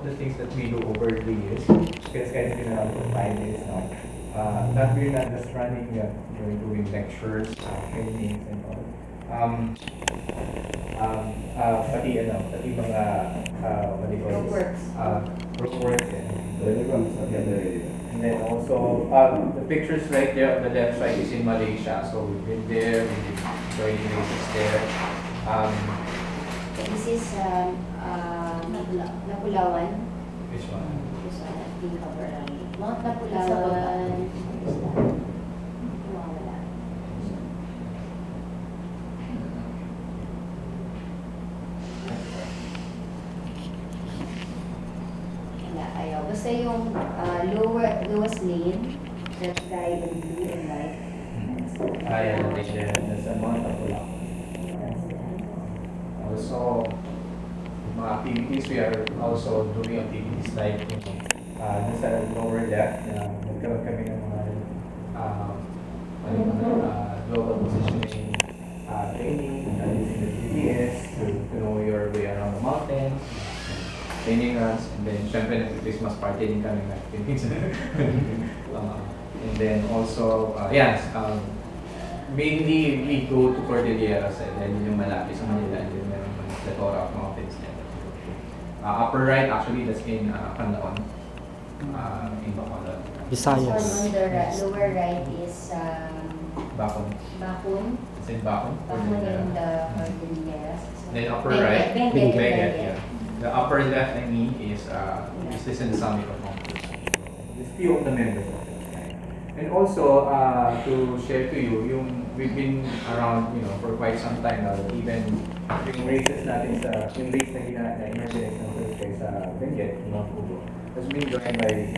of the things that we do over the years, because guys been around for 5 years now. We're not just running, we're doing lectures, trainings, and all. Pati mga, what do you call this? Group works, and then also, the pictures right there on the left side is in Malaysia, so we've been there, we've been joining races there. This is Napulawan. Which one? This one, I think cover Mount Napulawan. Wala. Wala, ayaw. Basta yung lowest lane, that guy in blue and white. Yeah, there's a Mount Napulawan. Also, mga activities, we are also doing activities like, sa lower left, nagkaroon kami ng mga global positioning training, using the GPS to know your way around the mountains, training runs, and then syempre nag-Christmas party din kami na and then also, mainly we go to Cordillera dahil yun yung malapit sa Manila, and then meron mga plethora of mountains there. Upper right, actually, that's in Canlaon, in Bacolod. On Visayas. the lower right is Bacon. Bakun. It's in Bacon. Bakun in the Cordilleras. Then upper right, Benguet. Benguet, yeah. The upper left, I mean, is this in the summit of Mount Cruz. There's few of the members of it. And also, to share to you, we've been around, for quite some time now. Even yung races natin yung race na ina-organize ng Thursday sa Benguet, Mount Ugo, has been joined by,